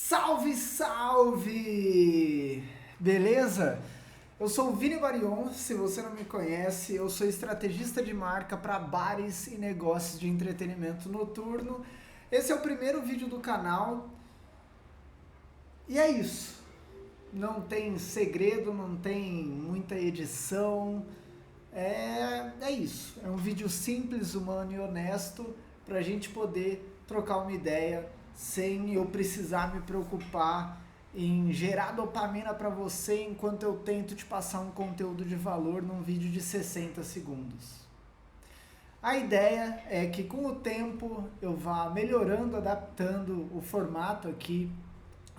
Salve, salve! Beleza? Eu sou o Vini Barion, se você não me conhece, eu sou estrategista de marca para bares e negócios de entretenimento noturno. Esse é o primeiro vídeo do canal e é isso. Não tem segredo, não tem muita edição, é isso. É um vídeo simples, humano e honesto para a gente poder trocar uma ideia sem eu precisar me preocupar em gerar dopamina para você enquanto eu tento te passar um conteúdo de valor num vídeo de 60 segundos. A ideia é que com o tempo eu vá melhorando, adaptando o formato aqui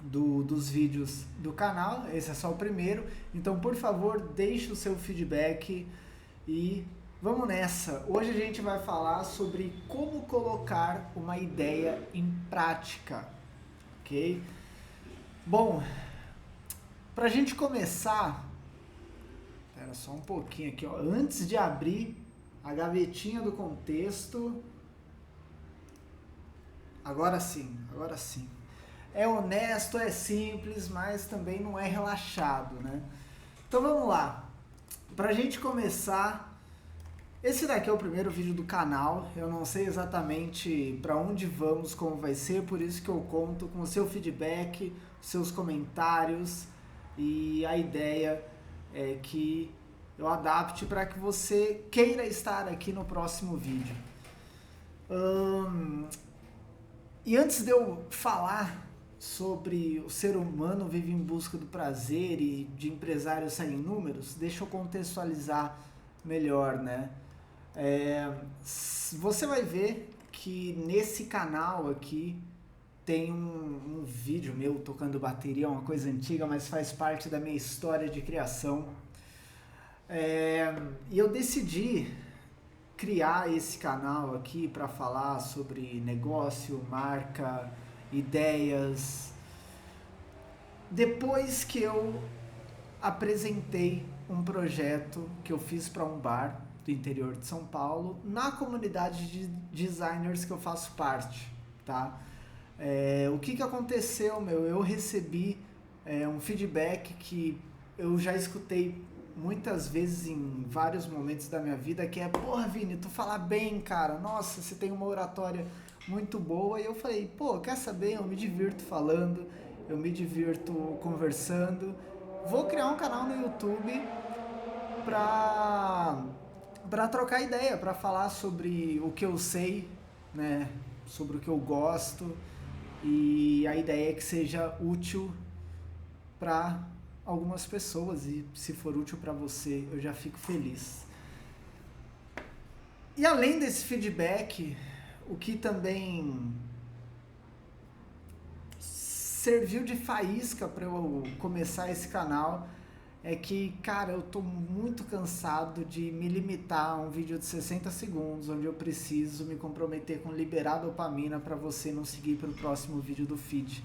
dos vídeos do canal. Esse é só o primeiro, então por favor deixe o seu feedback e vamos nessa. Hoje a gente vai falar sobre como colocar uma ideia em prática, ok? Bom, pra gente começar, espera só um pouquinho aqui, ó, antes de abrir a gavetinha do contexto, agora sim. É honesto, é simples, mas também não é relaxado, né? Então vamos lá. Pra gente começar, esse daqui é o primeiro vídeo do canal, eu não sei exatamente para onde vamos, como vai ser, por isso que eu conto com o seu feedback, seus comentários, e a ideia é que eu adapte para que você queira estar aqui no próximo vídeo. E antes de eu falar sobre o ser humano vive em busca do prazer e de empresários saem números, deixa eu contextualizar melhor, né? Você vai ver que nesse canal aqui tem um vídeo meu tocando bateria, uma coisa antiga, mas faz parte da minha história de criação. E eu decidi criar esse canal aqui para falar sobre negócio, marca, ideias. Depois que eu apresentei um projeto que eu fiz para um bar do interior de São Paulo, na comunidade de designers que eu faço parte, tá? O que aconteceu, meu? Eu recebi um feedback que eu já escutei muitas vezes em vários momentos da minha vida, que é: porra, Vini, tu fala bem, cara, nossa, você tem uma oratória muito boa. E eu falei: pô, quer saber? Eu me divirto falando, eu me divirto conversando. Vou criar um canal no YouTube pra trocar ideia, para falar sobre o que eu sei, né, sobre o que eu gosto, e a ideia é que seja útil para algumas pessoas, e se for útil para você, eu já fico feliz. E além desse feedback, o que também serviu de faísca para eu começar esse canal é que, cara, eu tô muito cansado de me limitar a um vídeo de 60 segundos, onde eu preciso me comprometer com liberar dopamina para você não seguir para o próximo vídeo do feed.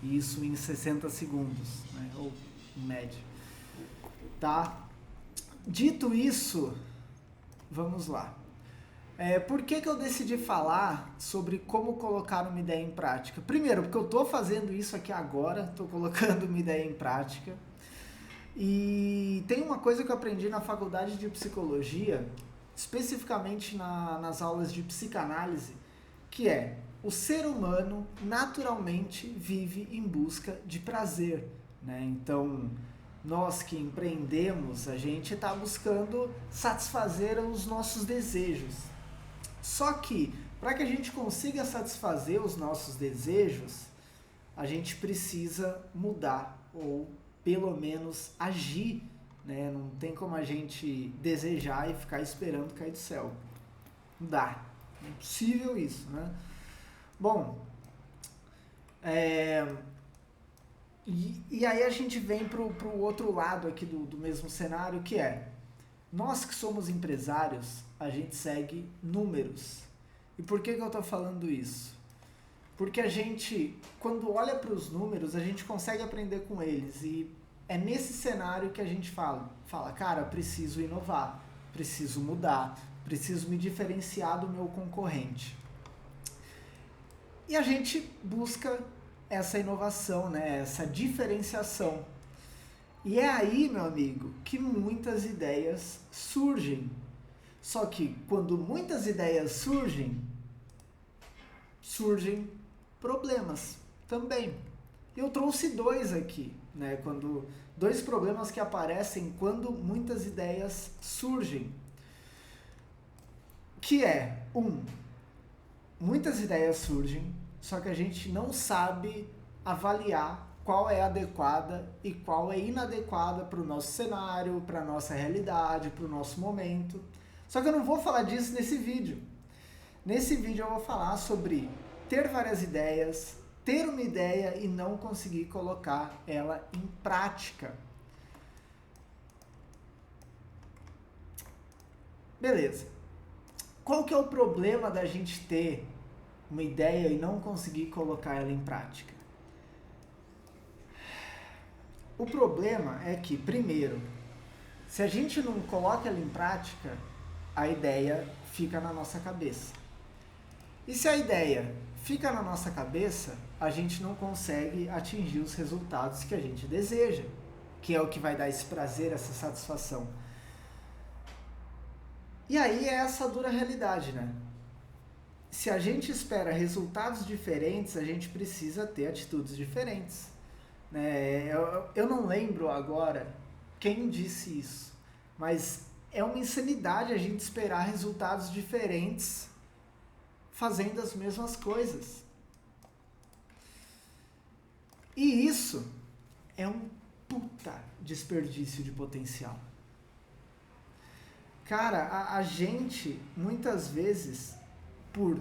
E isso em 60 segundos, né? Ou em média. Tá? Dito isso, vamos lá. Por que eu decidi falar sobre como colocar uma ideia em prática? Primeiro, porque eu tô fazendo isso aqui agora, tô colocando uma ideia em prática. E tem uma coisa que eu aprendi na faculdade de psicologia, especificamente nas aulas de psicanálise, que é: o ser humano naturalmente vive em busca de prazer, né? Então, nós que empreendemos, a gente está buscando satisfazer os nossos desejos. Só que, para que a gente consiga satisfazer os nossos desejos, a gente precisa mudar, ou pelo menos agir, né? Não tem como a gente desejar e ficar esperando cair do céu. Não dá. É impossível isso, né? Bom, e aí a gente vem pro outro lado aqui do mesmo cenário, que é: nós que somos empresários, a gente segue números. E por que eu estou falando isso? Porque a gente, quando olha para os números, a gente consegue aprender com eles. E é nesse cenário que a gente fala, cara, preciso inovar, preciso mudar, preciso me diferenciar do meu concorrente. E a gente busca essa inovação, né? Essa diferenciação. E é aí, meu amigo, que muitas ideias surgem. Só que quando muitas ideias surgem problemas também. Eu trouxe dois aqui, né? Dois problemas que aparecem quando muitas ideias surgem. Que é, muitas ideias surgem, só que a gente não sabe avaliar qual é adequada e qual é inadequada para o nosso cenário, para a nossa realidade, para o nosso momento. Só que eu não vou falar disso nesse vídeo. Nesse vídeo eu vou falar sobre ter várias ideias, ter uma ideia e não conseguir colocar ela em prática. Beleza. Qual que é o problema da gente ter uma ideia e não conseguir colocar ela em prática? O problema é que, primeiro, se a gente não coloca ela em prática, a ideia fica na nossa cabeça. E se a ideia fica na nossa cabeça, a gente não consegue atingir os resultados que a gente deseja, que é o que vai dar esse prazer, essa satisfação. E aí é essa dura realidade, né? Se a gente espera resultados diferentes, a gente precisa ter atitudes diferentes. Né? Eu não lembro agora quem disse isso, mas é uma insanidade a gente esperar resultados diferentes fazendo as mesmas coisas. E isso é um puta desperdício de potencial. Cara, a gente, muitas vezes, por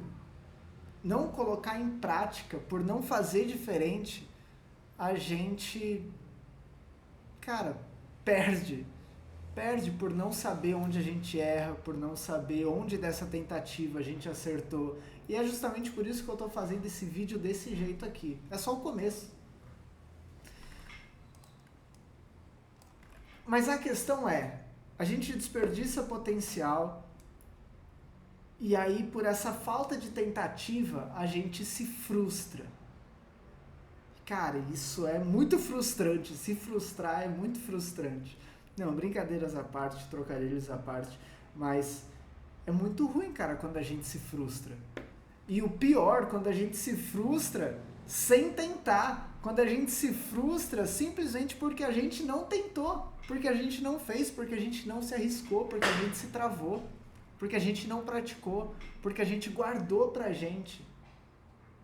não colocar em prática, por não fazer diferente, a gente, cara, perde. Perde por não saber onde a gente erra, por não saber onde dessa tentativa a gente acertou. E é justamente por isso que eu tô fazendo esse vídeo desse jeito aqui. É só o começo. Mas a questão é, a gente desperdiça potencial e aí por essa falta de tentativa a gente se frustra. Cara, isso é muito frustrante, se frustrar é muito frustrante. Não, brincadeiras à parte, trocadilhos à parte, mas é muito ruim, cara, quando a gente se frustra. E o pior, quando a gente se frustra sem tentar, quando a gente se frustra simplesmente porque a gente não tentou, porque a gente não fez, porque a gente não se arriscou, porque a gente se travou, porque a gente não praticou, porque a gente guardou pra gente.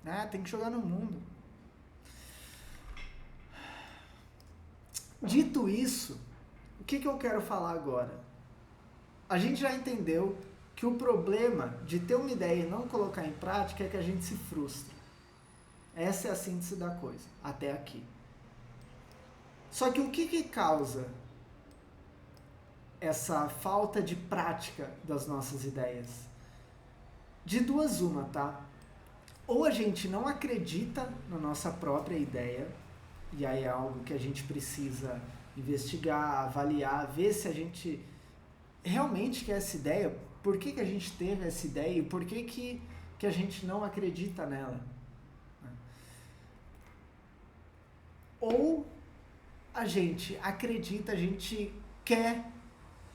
Né? Tem que jogar no mundo. Dito isso, o que eu quero falar agora? A gente já entendeu que o problema de ter uma ideia e não colocar em prática é que a gente se frustra. Essa é a síntese da coisa, até aqui. Só que o que causa essa falta de prática das nossas ideias? De duas uma, tá? Ou a gente não acredita na nossa própria ideia, e aí é algo que a gente precisa investigar, avaliar, ver se a gente realmente quer essa ideia, por que a gente teve essa ideia e por que a gente não acredita nela. Ou a gente acredita, a gente quer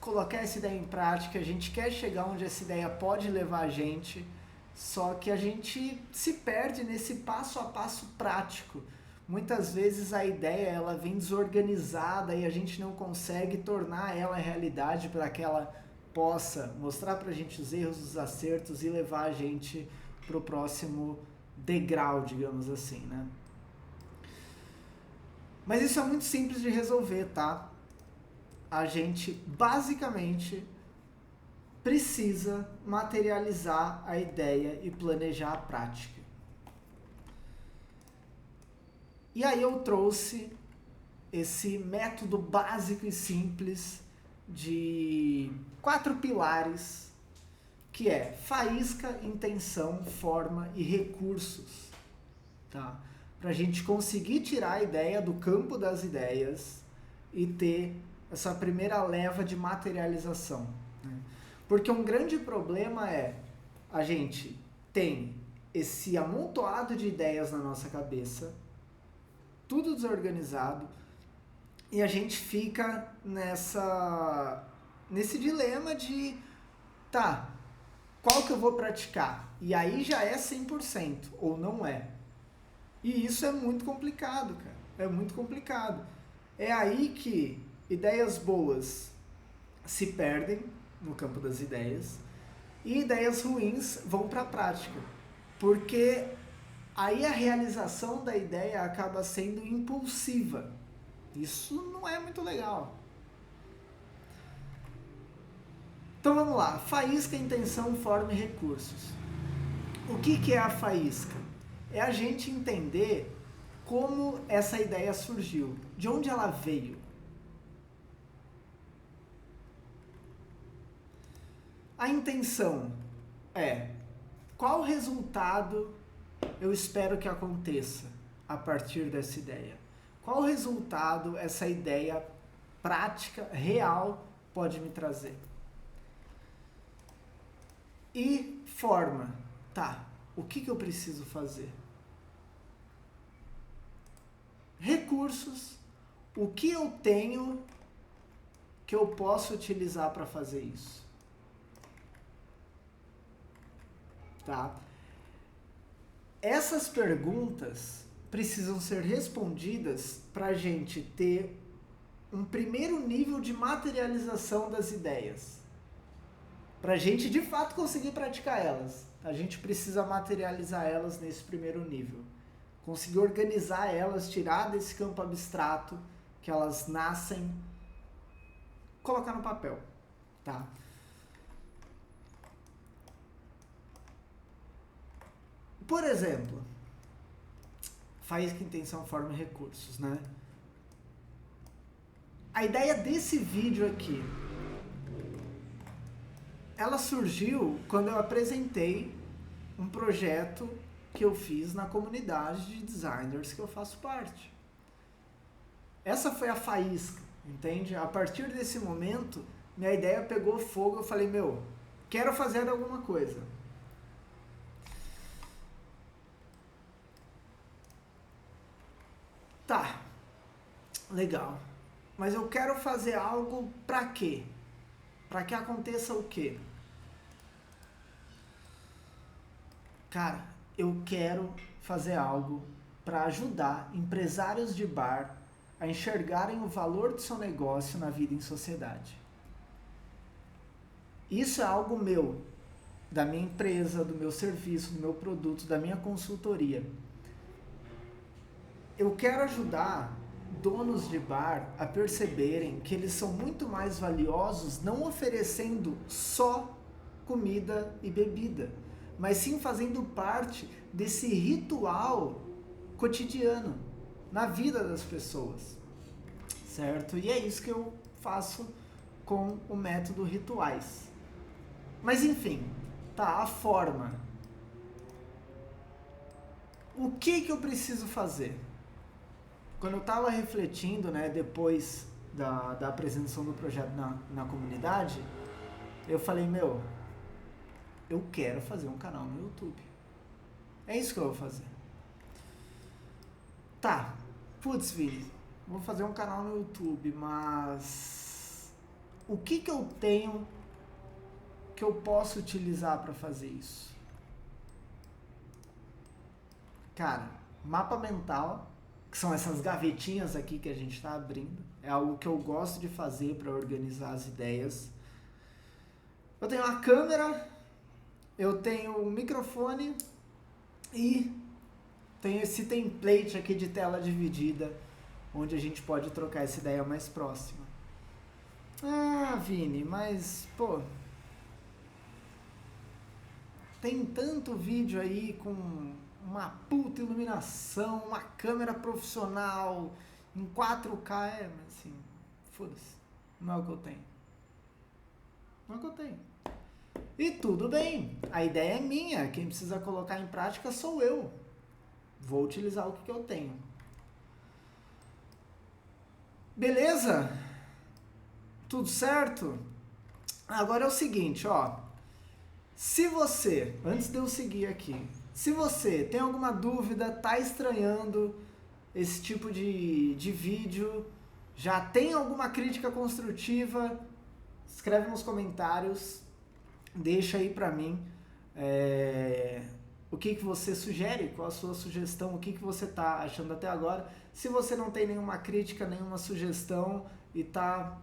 colocar essa ideia em prática, a gente quer chegar onde essa ideia pode levar a gente, só que a gente se perde nesse passo a passo prático. Muitas vezes a ideia ela vem desorganizada e a gente não consegue tornar ela realidade para que ela possa mostrar para a gente os erros, os acertos e levar a gente para o próximo degrau, digamos assim, né? Mas isso é muito simples de resolver, tá? A gente basicamente precisa materializar a ideia e planejar a prática. E aí eu trouxe esse método básico e simples de 4 pilares, que é faísca, intenção, forma e recursos, tá? Pra gente conseguir tirar a ideia do campo das ideias e ter essa primeira leva de materialização, né? Porque um grande problema é a gente tem esse amontoado de ideias na nossa cabeça, tudo desorganizado e a gente fica nesse dilema de, tá, qual que eu vou praticar? E aí já é 100% ou não é. E isso é muito complicado, cara. É muito complicado. É aí que ideias boas se perdem no campo das ideias e ideias ruins vão para a prática. Porque aí a realização da ideia acaba sendo impulsiva. Isso não é muito legal. Então vamos lá. Faísca, intenção, forma e recursos. O que é a faísca? É a gente entender como essa ideia surgiu, de onde ela veio. A intenção é qual resultado eu espero que aconteça a partir dessa ideia. Qual resultado essa ideia prática, real, pode me trazer. E forma. Tá, o que eu preciso fazer? Recursos. O que eu tenho que eu posso utilizar para fazer isso? Tá? Essas perguntas precisam ser respondidas para a gente ter um primeiro nível de materialização das ideias. Para a gente de fato conseguir praticar elas, a gente precisa materializar elas nesse primeiro nível. Conseguir organizar elas, tirar desse campo abstrato que elas nascem, colocar no papel, tá? Por exemplo, faísca, intenção, forma e recursos, né? A ideia desse vídeo aqui, ela surgiu quando eu apresentei um projeto que eu fiz na comunidade de designers que eu faço parte. Essa foi a faísca, entende? A partir desse momento, minha ideia pegou fogo, eu falei, quero fazer alguma coisa. Tá, legal. Mas eu quero fazer algo pra quê? Pra que aconteça o quê? Cara, eu quero fazer algo para ajudar empresários de bar a enxergarem o valor do seu negócio na vida em sociedade. Isso é algo meu, da minha empresa, do meu serviço, do meu produto, da minha consultoria. Eu quero ajudar donos de bar a perceberem que eles são muito mais valiosos não oferecendo só comida e bebida, mas sim fazendo parte desse ritual cotidiano na vida das pessoas, certo? E é isso que eu faço com o método Rituais. Mas enfim, tá, a forma. O que eu preciso fazer? Quando eu estava refletindo, né, depois da apresentação do projeto na comunidade, eu falei, eu quero fazer um canal no YouTube. É isso que eu vou fazer. Tá, putz, Vini, vou fazer um canal no YouTube, mas o que eu tenho que eu posso utilizar para fazer isso? Cara, mapa mental, que são essas gavetinhas aqui que a gente está abrindo, é algo que eu gosto de fazer para organizar as ideias. Eu tenho a câmera, eu tenho o microfone e tenho esse template aqui de tela dividida, onde a gente pode trocar essa ideia mais próxima. Ah, Vini, mas, tem tanto vídeo aí com uma puta iluminação, uma câmera profissional, em 4K, mas assim, foda-se, não é o que eu tenho. Não é o que eu tenho. E tudo bem, a ideia é minha, quem precisa colocar em prática sou eu. Vou utilizar o que eu tenho. Beleza? Tudo certo? Agora é o seguinte, se você, antes de eu seguir aqui, se você tem alguma dúvida, tá estranhando esse tipo de vídeo? Já tem alguma crítica construtiva? Escreve nos comentários, deixa aí pra mim o que você sugere, qual a sua sugestão, o que você tá achando até agora. Se você não tem nenhuma crítica, nenhuma sugestão e tá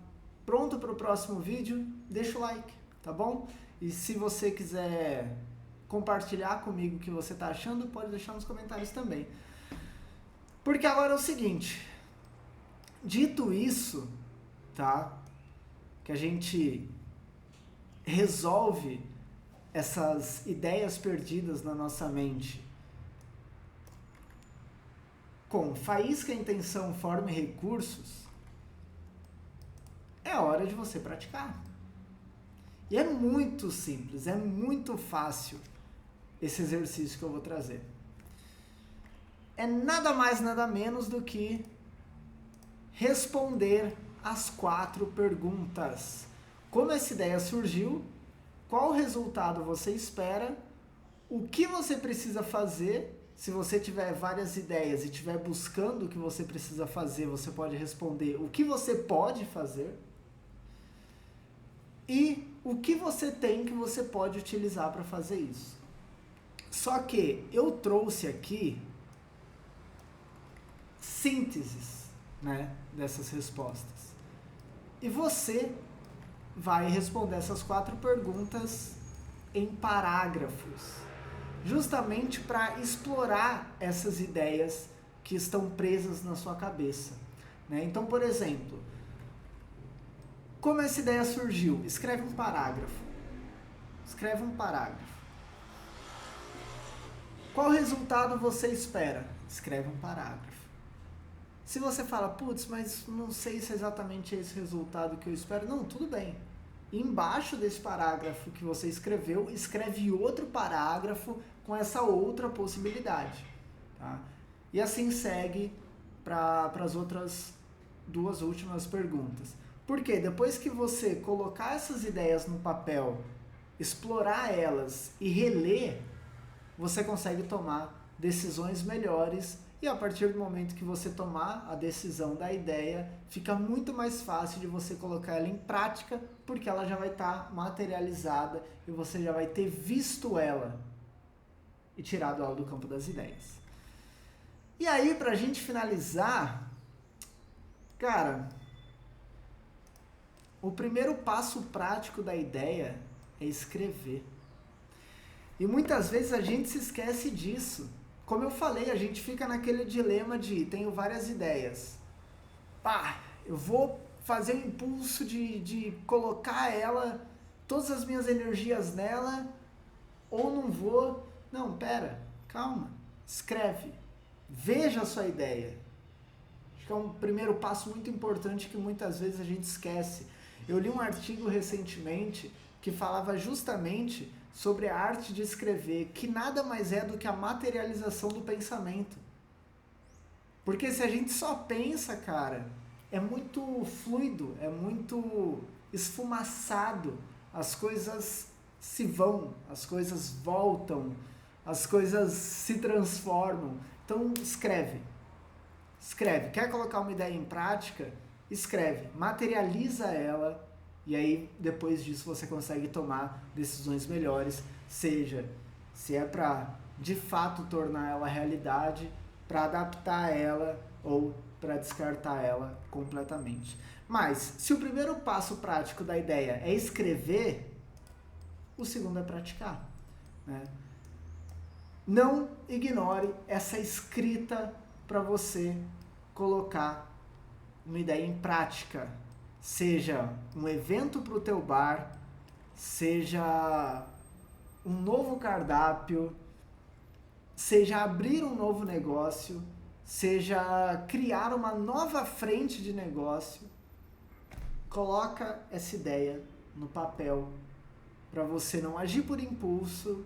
pronto para o próximo vídeo, deixa o like, tá bom? E se você quiser compartilhar comigo o que você tá achando, pode deixar nos comentários também. Porque agora é o seguinte, dito isso, tá? Que a gente resolve essas ideias perdidas na nossa mente com faísca, intenção, forma e recursos, é hora de você praticar. E é muito simples, é muito fácil esse exercício que eu vou trazer. É nada mais, nada menos do que responder as 4 perguntas. Como essa ideia surgiu? Qual resultado você espera? O que você precisa fazer? Se você tiver várias ideias e estiver buscando o que você precisa fazer, você pode responder o que você pode fazer. E o que você tem que você pode utilizar para fazer isso. Só que eu trouxe aqui sínteses, né, dessas respostas. E você vai responder essas 4 perguntas em parágrafos, justamente para explorar essas ideias que estão presas na sua cabeça, né? Então, por exemplo, como essa ideia surgiu? Escreve um parágrafo. Escreve um parágrafo. Qual resultado você espera? Escreve um parágrafo. Se você fala, putz, mas não sei se é exatamente esse resultado que eu espero. Não, tudo bem. Embaixo desse parágrafo que você escreveu, escreve outro parágrafo com essa outra possibilidade. Tá? E assim segue para as outras 2 últimas perguntas. Porque depois que você colocar essas ideias no papel, explorar elas e reler, você consegue tomar decisões melhores. E a partir do momento que você tomar a decisão da ideia, fica muito mais fácil de você colocar ela em prática, porque ela já vai estar materializada e você já vai ter visto ela e tirado ela do campo das ideias. E aí, pra gente finalizar, cara, o primeiro passo prático da ideia é escrever. E muitas vezes a gente se esquece disso. Como eu falei, a gente fica naquele dilema de tenho várias ideias. Pá, eu vou fazer o impulso de colocar ela, todas as minhas energias nela, ou não vou. Não, pera, calma, escreve, veja a sua ideia. Acho que é um primeiro passo muito importante que muitas vezes a gente esquece. Eu li um artigo recentemente que falava justamente sobre a arte de escrever, que nada mais é do que a materialização do pensamento. Porque se a gente só pensa, cara, é muito fluido, é muito esfumaçado, as coisas se vão, as coisas voltam, as coisas se transformam. Então escreve, escreve. Quer colocar uma ideia em prática? Escreve, materializa ela. E aí, depois disso, você consegue tomar decisões melhores, seja se é para, de fato, tornar ela realidade, para adaptar ela ou para descartar ela completamente. Mas, se o primeiro passo prático da ideia é escrever, o segundo é praticar, né? Não ignore essa escrita para você colocar uma ideia em prática. Seja um evento para o teu bar, seja um novo cardápio, seja abrir um novo negócio, seja criar uma nova frente de negócio. Coloca essa ideia no papel para você não agir por impulso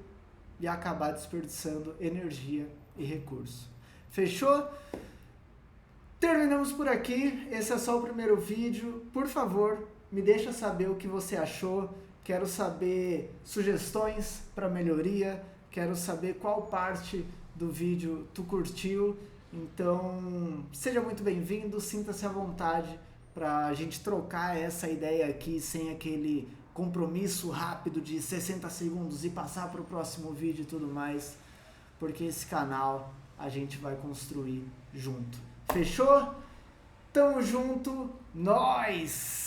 e acabar desperdiçando energia e recurso. Fechou? Terminamos por aqui, esse é só o primeiro vídeo. Por favor, me deixa saber o que você achou. Quero saber sugestões para melhoria, quero saber qual parte do vídeo tu curtiu. Então, seja muito bem-vindo, sinta-se à vontade para a gente trocar essa ideia aqui sem aquele compromisso rápido de 60 segundos e passar para o próximo vídeo e tudo mais, porque esse canal a gente vai construir junto. Fechou? Tamo junto, nós!